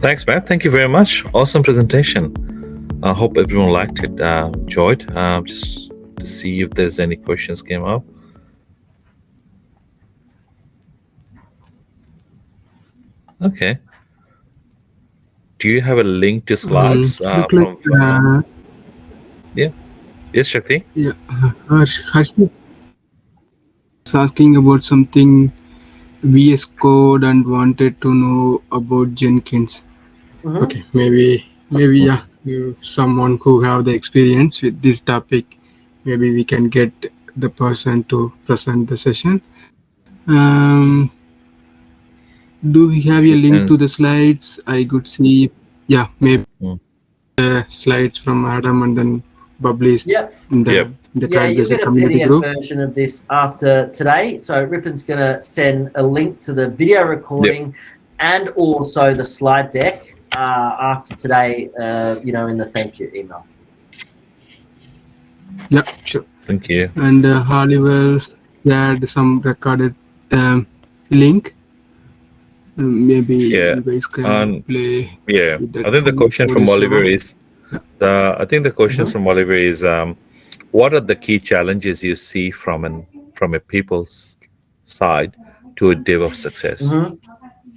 Thanks, Matt. Thank you very much. Awesome presentation. I hope everyone liked it, enjoyed. Just to see if there's any questions came up. Okay. Do you have a link to slides Look like from? Yeah. Yes, Shakti. yeah, Harshit was asking about something VS Code and wanted to know about Jenkins. Mm-hmm. Okay, maybe Mm. yeah, you someone who have the experience with this topic. Maybe we can get the person to present the session. Um, do we have If a you link can. to the slides? I could see. Yeah, maybe Mm. slides from Adam and then published Yep. in Yep. the Yeah, you'll Trailblazer get a community PDF group. version of this after today. So Rippon's going to send a link to the video Yep. recording and also the slide deck after today, in the thank you email. Yeah, sure. Thank you. And Oliver shared some recorded link. Maybe Yeah. you guys can And play yeah, with I that think the question from voice Oliver over. is Yeah. I think the questions Mhm. from Oliver is what are the key challenges you see from a people's side to a DevOps success? Mhm.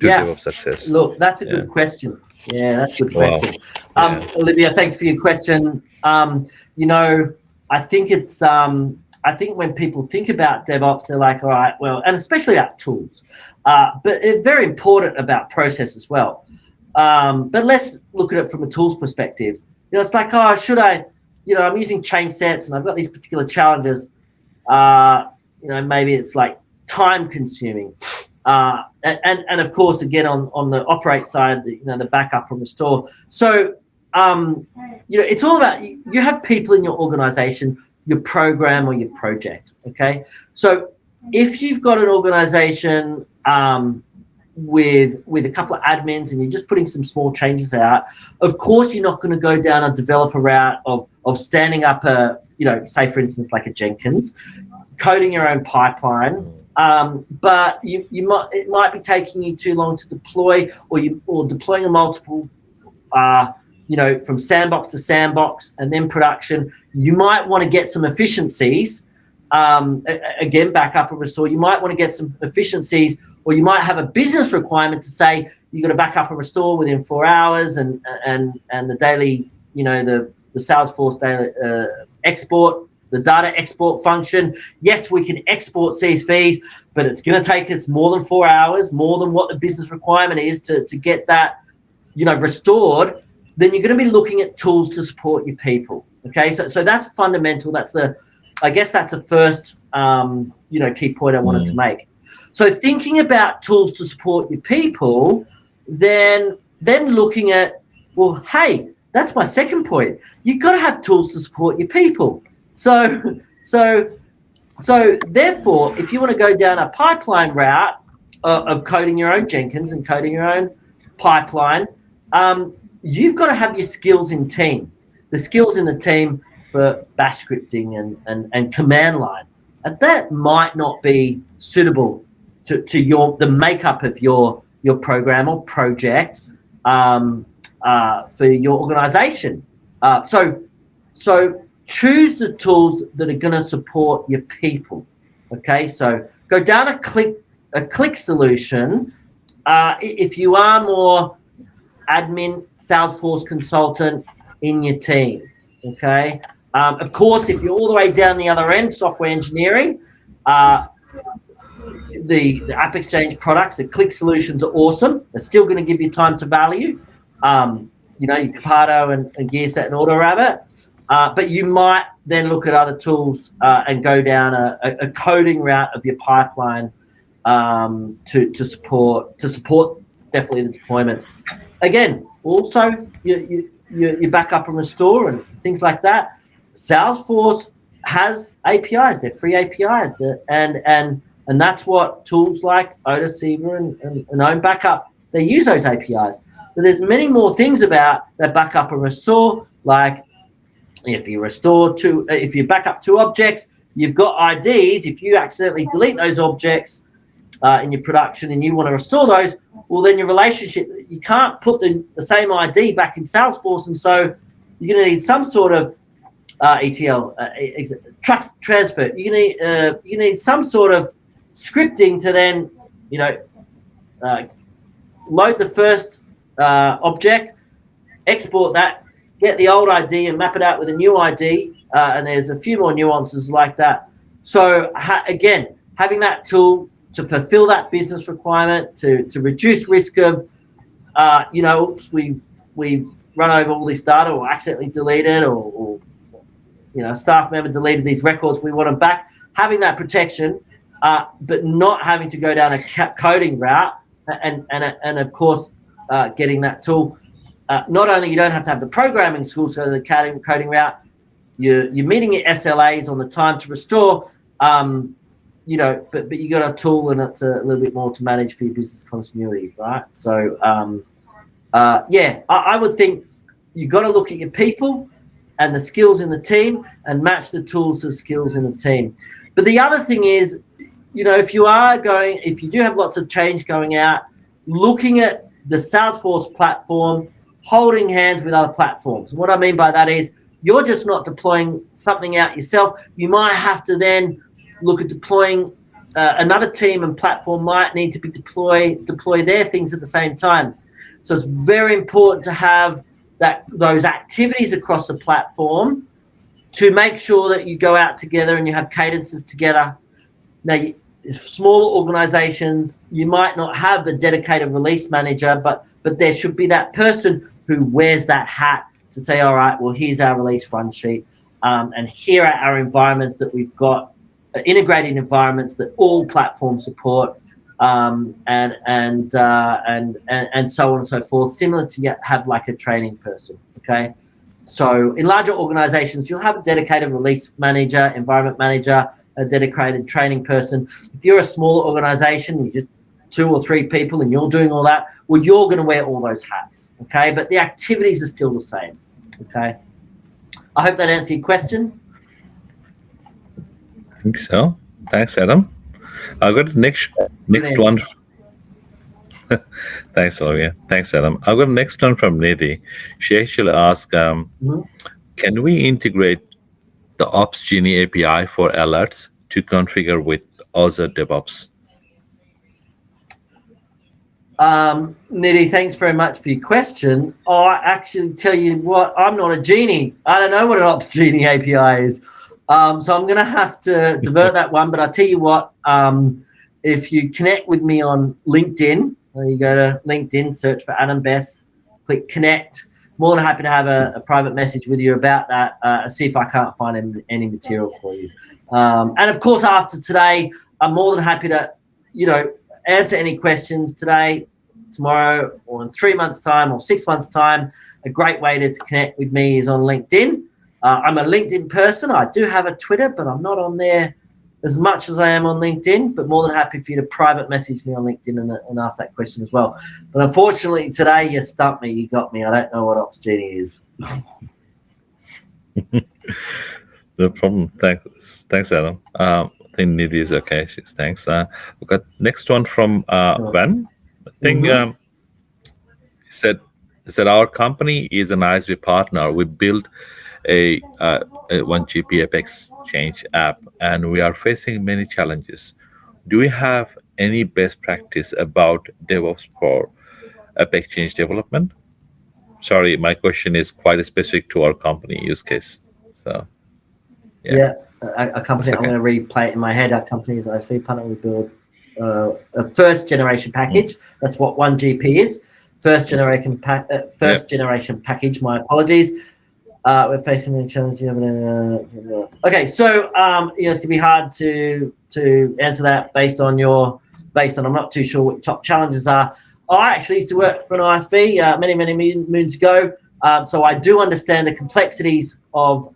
To Yeah. DevOps success. Look, that's a Yeah. good question. Yeah, that's a good Wow. question. Yeah. Olivia, thanks for your question. I think I think when people think about DevOps, they're like, all right, well, and especially about tools, but it's very important about process as well. But let's look at it from a tools perspective. It's like, oh, should I, I'm using change sets and I've got these particular challenges. Maybe it's like time consuming. And of course, again, on the operate side, the backup and restore. So, it's all about you have people in your organization, your program or your project. Okay. So if you've got an organization with a couple of admins and you're just putting some small changes out, of course, you're not going to go down a developer route of standing up say, for instance, like a Jenkins, coding your own pipeline. But it might be taking you too long to deploy, or deploying a multiple, from sandbox to sandbox and then production. You might want to get some efficiencies. Again, backup and restore. You might want to get some efficiencies, or you might have a business requirement to say you've got to back up and restore within 4 hours, and the daily, the Salesforce daily export. The data export function. Yes, we can export CSVs, but it's going to take us more than 4 hours, more than what the business requirement is to get that, restored. Then you're going to be looking at tools to support your people. Okay, so that's fundamental. I guess that's the first, key point I wanted to make. So thinking about tools to support your people, then looking at, well, hey, that's my second point. You've got to have tools to support your people. So therefore, if you want to go down a pipeline route of coding your own Jenkins and coding your own pipeline, you've got to have your skills in team. The skills in the team for bash scripting and command line. And that might not be suitable to the makeup of your program or project for your organization. So choose the tools that are going to support your people. Okay, so go down a click solution. If you are more admin, Salesforce consultant in your team. Okay, of course, if you're all the way down the other end, software engineering, the App Exchange products, the click solutions are awesome. They're still going to give you time to value. Your Capado and GearSet and AutoRabbit. But you might then look at other tools and go down a coding route of your pipeline to support definitely the deployments. Again, also your backup and restore and things like that. Salesforce has APIs; they're free APIs, and that's what tools like Odaceiver and Own Backup, they use those APIs. But there's many more things about that backup and restore, like if you back up 2 objects, you've got IDs. If you accidentally delete those objects, in your production and you want to restore those, well, then your relationship, you can't put the same ID back in Salesforce, and so you're going to need some sort of ETL, trust transfer. You need some sort of scripting to then, load the first object, export that, get the old ID and map it out with a new ID, and there's a few more nuances like that. So again, having that tool to fulfill that business requirement, to reduce risk of, we've run over all this data or accidentally deleted or staff member deleted these records, we want them back. Having that protection, but not having to go down a coding route, and of course, getting that tool. Not only you don't have to have the programming skills to go the coding route, you're meeting your SLAs on the time to restore, but you got a tool and it's a little bit more to manage for your business continuity, right? So, I would think you got to look at your people and the skills in the team and match the tools to the skills in the team. But the other thing is, if you do have lots of change going out, looking at the Salesforce platform, holding hands with other platforms. What I mean by that is you're just not deploying something out yourself. You might have to then look at deploying another team, and platform might need to be deploy their things at the same time. So it's very important to have those activities across the platform to make sure that you go out together and you have cadences together. Now, smaller organizations, you might not have the dedicated release manager, but there should be that person who wears that hat to say, all right, well, here's our release run sheet, and here are our environments that we've got, integrated environments that all platforms support, and so on and so forth, similar to have like a training person, okay? So in larger organizations, you'll have a dedicated release manager, environment manager, a dedicated training person. If you're a smaller organization, you're just 2 or 3 people and you're doing all that, well, you're going to wear all those hats, okay? But the activities are still the same, okay? I hope that answered your question. I think so. Thanks, Adam. I've got the next one. Thanks, Olivia. Thanks, Adam. I've got the next one from Nidhi. She actually asked, can we integrate the Ops Genie API for alerts to configure with Azure DevOps? Nidhi, thanks very much for your question. I actually tell you what, I'm not a genie. I don't know what an Ops Genie API is. So I'm going to have to divert that one. But I'll tell you what, if you connect with me on LinkedIn, you go to LinkedIn, search for Adam Bess, click connect. More than happy to have a private message with you about that, see if I can't find any material for you. And of course, after today, I'm more than happy to, answer any questions today, tomorrow, or in 3 months' time or 6 months' time. A great way to connect with me is on LinkedIn. I'm a LinkedIn person. I do have a Twitter, but I'm not on there as much as I am on LinkedIn, but more than happy for you to private message me on LinkedIn and ask that question as well. But unfortunately, today you stumped me. You got me. I don't know what Ops Genie is. No problem. Thanks, Adam. I think Nidhi is okay. She's thanks. We've got next one from Ben. I think he said our company is an ISV partner. We built a 1GP Apex Change app, and we are facing many challenges. Do we have any best practice about DevOps for Apex Change development? Sorry, my question is quite specific to our company use case. So, yeah, a company, okay. I'm going to replay it in my head. Our company is an ISV partner. We build a first generation package. That's what 1GP is. First generation package. My apologies. We're facing many challenges. Okay, so it's gonna be hard to answer that based on I'm not too sure what your top challenges are. I actually used to work for an ISV many moons ago, so I do understand the complexities of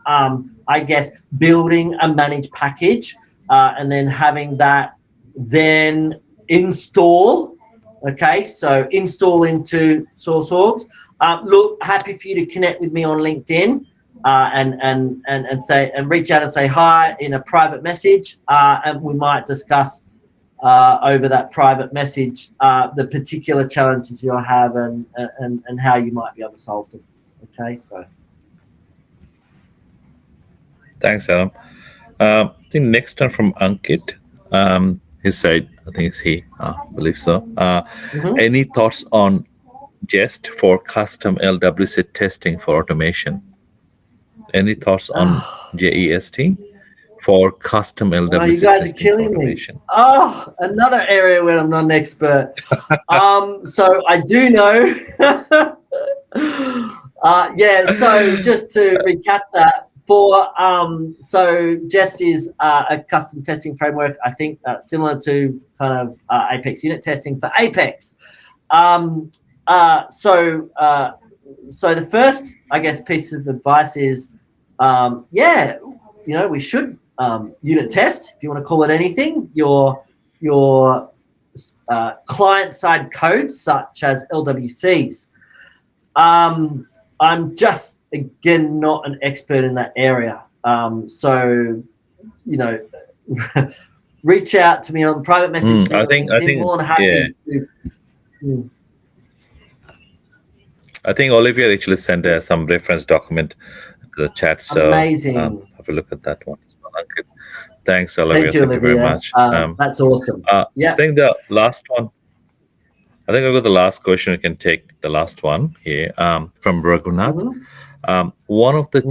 building a managed package and then having that then install. Okay, so install into SourceOrgs. Look, happy for you to connect with me on LinkedIn and reach out and say hi in a private message, and we might discuss over that private message the particular challenges you'll have and how you might be able to solve them. Okay, so. Thanks, Adam. I think next one from Ankit. He said, I think it's he, I believe so. Any thoughts on Jest for custom LWC testing for automation? Any thoughts on JEST for custom LWC you guys testing are killing for automation? me. Oh, another area where I'm not an expert. So I do know. So just to recap that, so Jest is a custom testing framework, I think similar to kind of Apex unit testing for Apex. So the first, I guess, piece of advice is, we should unit test, if you want to call it anything, your client-side codes such as LWCs. I'm just, again, not an expert in that area. Reach out to me on private message. I think more than happy to. I think Olivia actually sent some reference document to the chat. So amazing. Have a look at that one. Okay. Thanks, Olivia. Thank you very much. That's awesome. I think the last one. I think I've got the last question. We can take the last one here from Raghunath. One of the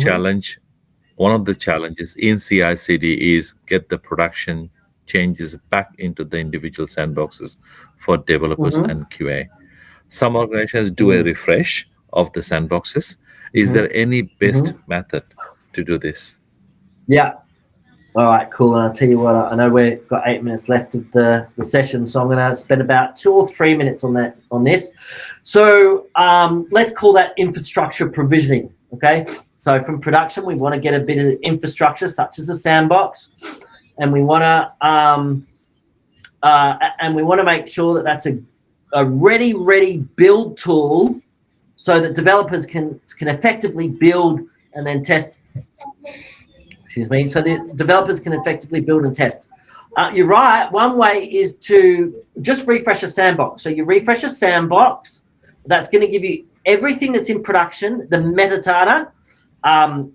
challenges in CI/CD is get the production changes back into the individual sandboxes for developers and QA. Some organizations do a refresh of the sandboxes. Is there any best method to do this? Yeah. All right, cool. And I'll tell you what, I know we've got 8 minutes left of the session, so I'm going to spend about 2 or 3 minutes on this. So let's call that infrastructure provisioning. Okay. So from production, we want to get a bit of infrastructure, such as a sandbox, and we want to make sure that that's a ready build tool, so that developers can effectively build and then test. So the developers can effectively build and test. You're right. One way is to just refresh a sandbox. So you refresh a sandbox. That's going to give you everything that's in production, the metadata.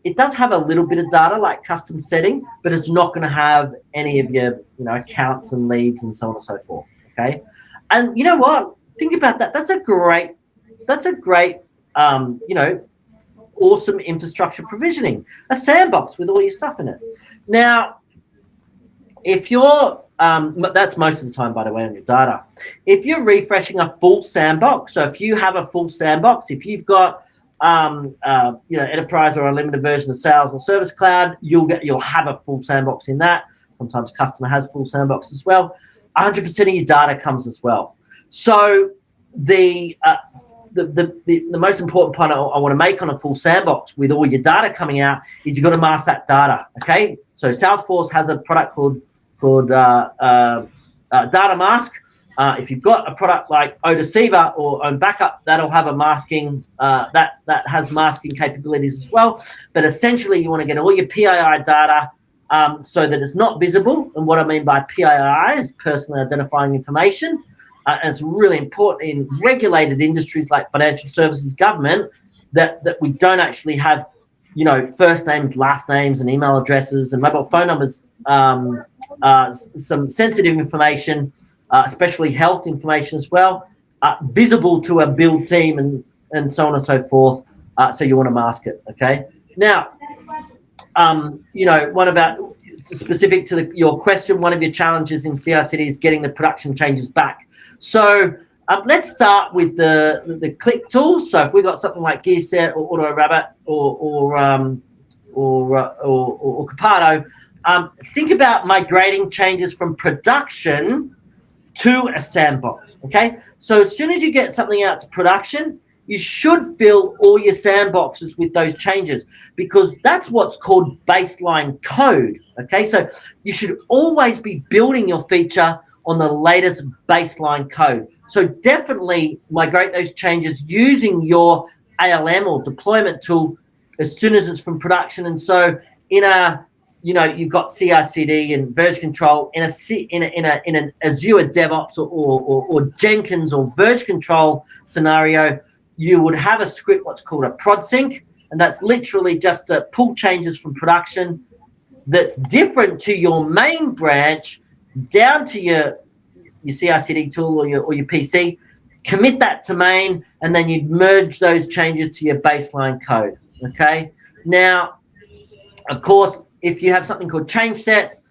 It does have a little bit of data like custom setting, but it's not going to have any of your accounts and leads and so on and so forth. Okay. And you know what? Think about that. That's a great awesome infrastructure provisioning, a sandbox with all your stuff in it. Now, if you're, that's most of the time, by the way, on your data. If you're refreshing a full sandbox, so if you have a full sandbox, if you've got, enterprise or unlimited version of Sales or Service Cloud, you'll have a full sandbox in that. Sometimes customer has full sandbox as well. 100% of your data comes as well. So the most important point I want to make on a full sandbox with all your data coming out is you've got to mask that data. Okay, so Salesforce has a product called Data Mask. If you've got a product like ODeceiver or OwnBackup, that'll have a masking that has masking capabilities as well. But essentially, you want to get all your PII data so that it's not visible. And what I mean by PII is personally identifying information. And it's really important in regulated industries like financial services, government, that we don't actually have, first names, last names, and email addresses and mobile phone numbers, some sensitive information, especially health information as well, visible to a build team and so on and so forth. So you want to mask it. Okay. Now, one about specific to your question, one of your challenges in CI/CD is getting the production changes back. So let's start with the click tools. So if we've got something like GearSet or AutoRabbit or Capado, think about migrating changes from production to a sandbox. Okay, so as soon as you get something out to production, you should fill all your sandboxes with those changes, because that's what's called baseline code. Okay, so you should always be building your feature on the latest baseline code. So definitely migrate those changes using your ALM or deployment tool as soon as it's from production. And so in a you've got CI/CD and version control in an Azure DevOps or Jenkins or version control scenario. You would have a script, what's called a prod sync, and that's literally just to pull changes from production that's different to your main branch down to your CI/CD tool or your PC, commit that to main, and then you'd merge those changes to your baseline code. Okay. Now, of course, if you have something called change sets,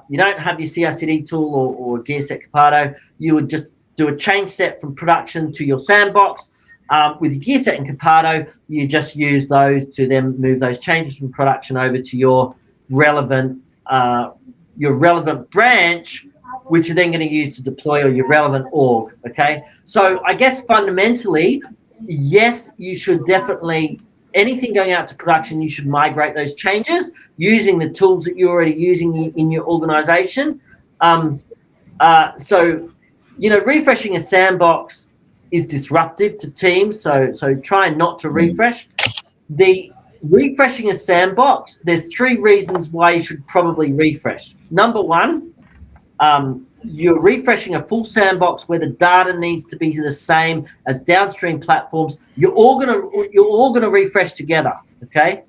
you don't have your CI/CD tool or gear set Capado, you would just do a change set from production to your sandbox. With your gear set and Capado, you just use those to then move those changes from production over to your relevant branch, which you're then going to use to deploy, or your relevant org. Okay, so I guess fundamentally, yes, you should definitely, anything going out to production, you should migrate those changes using the tools that you're already using in your organization. So refreshing a sandbox is disruptive to teams, so try not to refresh. The refreshing a sandbox, there's 3 reasons why you should probably refresh. Number one, you're refreshing a full sandbox where the data needs to be the same as downstream platforms. You're all gonna refresh together. Okay.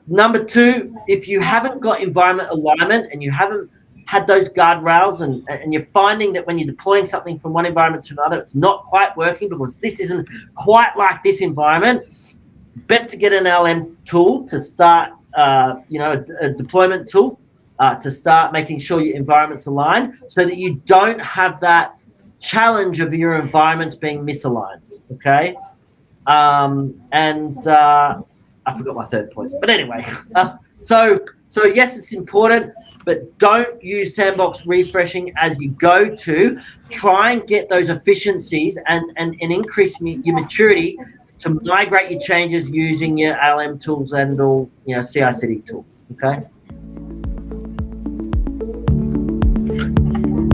Number 2, if you haven't got environment alignment and you haven't had those guardrails and you're finding that when you're deploying something from one environment to another, it's not quite working because this isn't quite like this environment, best to get an LM tool to start, a deployment tool to start making sure your environment's aligned, so that you don't have that challenge of your environments being misaligned. Okay. I forgot my third point, but anyway, so yes, it's important, but don't use sandbox refreshing as you go to. Try and get those efficiencies and increase your maturity to migrate your changes using your LM tools and all, CI/CD tool. Okay.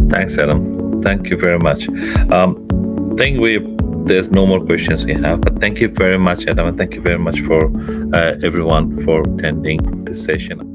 Thanks, Adam. Thank you very much. There's no more questions we have, but thank you very much, Adam, and thank you very much for everyone for attending this session.